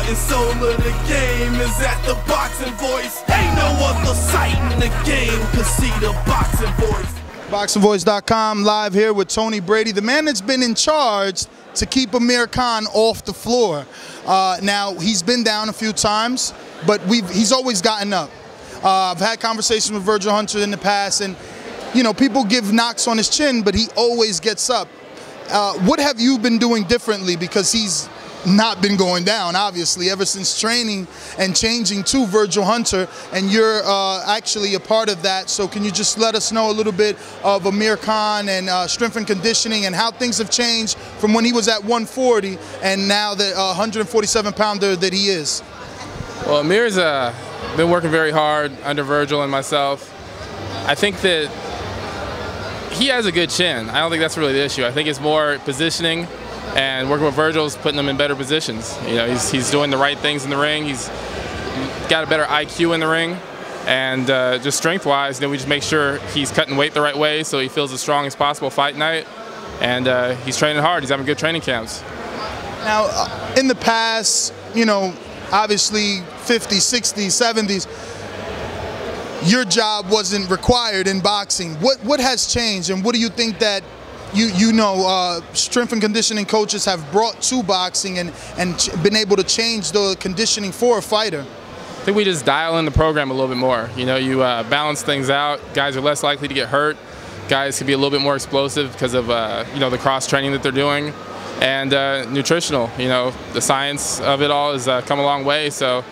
heart and soul of the game is at the Boxing Voice. Ain't no other site in the game could see the Boxing Voice. ThaBoxingvoice.com, live here with Tony Brady, the man that's been in charge to keep Amir Khan off the floor. Now, he's been down a few times, but he's always gotten up. I've had conversations with Virgil Hunter in the past, and you know, people give knocks on his chin, but he always gets up. What have you been doing differently? Because he's not been going down, obviously, ever since training and changing to Virgil Hunter, and you're actually a part of that. So can you just let us know a little bit of Amir Khan and strength and conditioning and how things have changed from when he was at 140 and now the 147-pounder that he is? Well, Amir's been working very hard under Virgil and myself. I think that he has a good chin. I don't think that's really the issue. I think it's more positioning, and working with Virgil's putting him in better positions. You know, he's doing the right things in the ring. He's got a better IQ in the ring, and just strength-wise, you know, we just make sure he's cutting weight the right way so he feels as strong as possible fight night. And he's training hard. He's having good training camps. Now, in the past, you know, obviously 50s, 60s, 70s, your job wasn't required in boxing. What has changed, and what do you think that strength and conditioning coaches have brought to boxing and been able to change the conditioning for a fighter? I think we just dial in the program a little bit more. You know, you balance things out. Guys are less likely to get hurt. Guys can be a little bit more explosive because of you know, the cross training that they're doing, and nutritional. You know, the science of it all has come a long way. So,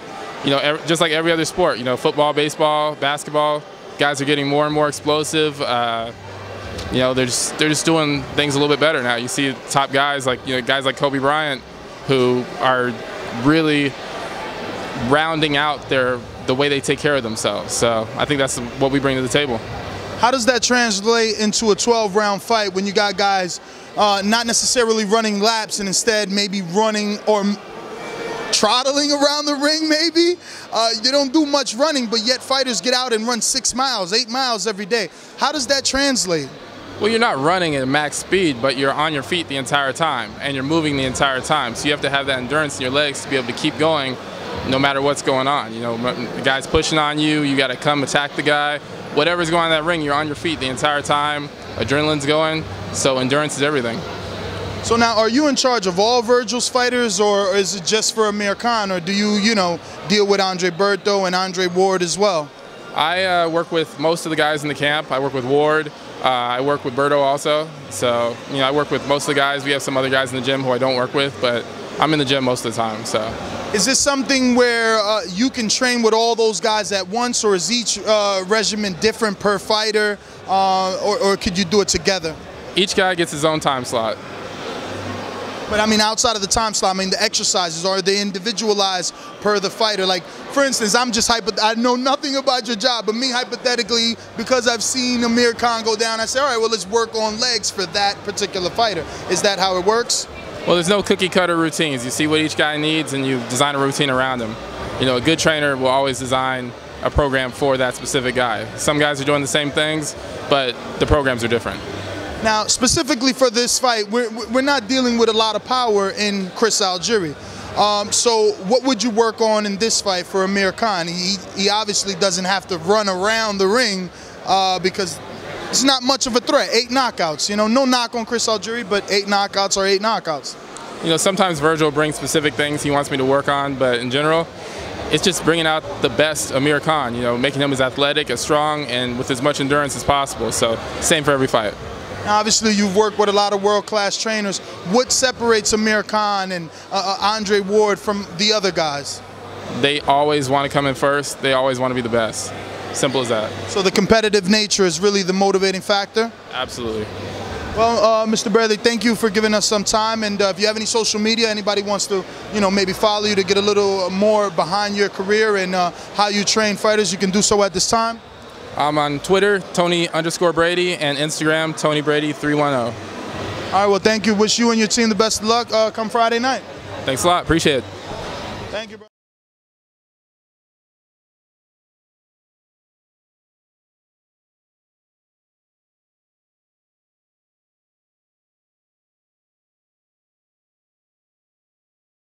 you know, just like every other sport, you know, football, baseball, basketball, guys are getting more and more explosive. You know, they're just doing things a little bit better now. You see top guys like, you know, guys like Kobe Bryant, who are really rounding out the way they take care of themselves. So I think that's what we bring to the table. How does that translate into a 12-round fight when you got guys not necessarily running laps and instead maybe running or trottling around the ring maybe? You don't do much running, but yet fighters get out and run 6 miles, 8 miles every day. How does that translate? Well, you're not running at max speed, but you're on your feet the entire time, and you're moving the entire time. So you have to have that endurance in your legs to be able to keep going no matter what's going on. You know, the guy's pushing on you, you got to come attack the guy. Whatever's going on in that ring, you're on your feet the entire time. Adrenaline's going, so endurance is everything. So now, are you in charge of all Virgil's fighters, or is it just for Amir Khan, or do you know, deal with Andre Berto and Andre Ward as well? I work with most of the guys in the camp. I work with Ward. I work with Berto also. So, you know, I work with most of the guys. We have some other guys in the gym who I don't work with, but I'm in the gym most of the time. So, is this something where you can train with all those guys at once, or is each regimen different per fighter, or could you do it together? Each guy gets his own time slot. But I mean, outside of the time slot, I mean, the exercises, are they individualized per the fighter? Like, for instance, I know nothing about your job, but me, hypothetically, because I've seen Amir Khan go down, I say, all right, well, let's work on legs for that particular fighter. Is that how it works? Well, there's no cookie cutter routines. You see what each guy needs, and you design a routine around him. You know, a good trainer will always design a program for that specific guy. Some guys are doing the same things, but the programs are different. Now, specifically for this fight, we're not dealing with a lot of power in Chris Algieri. So what would you work on in this fight for Amir Khan? He obviously doesn't have to run around the ring because it's not much of a threat. 8 knockouts, you know, no knock on Chris Algieri, but 8 knockouts are 8 knockouts. You know, sometimes Virgil brings specific things he wants me to work on, but in general, it's just bringing out the best Amir Khan, you know, making him as athletic, as strong, and with as much endurance as possible. So, same for every fight. Now, obviously, you've worked with a lot of world-class trainers. What separates Amir Khan and Andre Ward from the other guys? They always want to come in first. They always want to be the best. Simple as that. So the competitive nature is really the motivating factor? Absolutely. Well, Mr. Brady, thank you for giving us some time. And if you have any social media, anybody wants to, you know, maybe follow you to get a little more behind your career and how you train fighters, you can do so at this time? I'm on Twitter, Tony_Brady, and Instagram, TonyBrady310. All right, well, thank you. Wish you and your team the best of luck come Friday night. Thanks a lot. Appreciate it. Thank you, bro.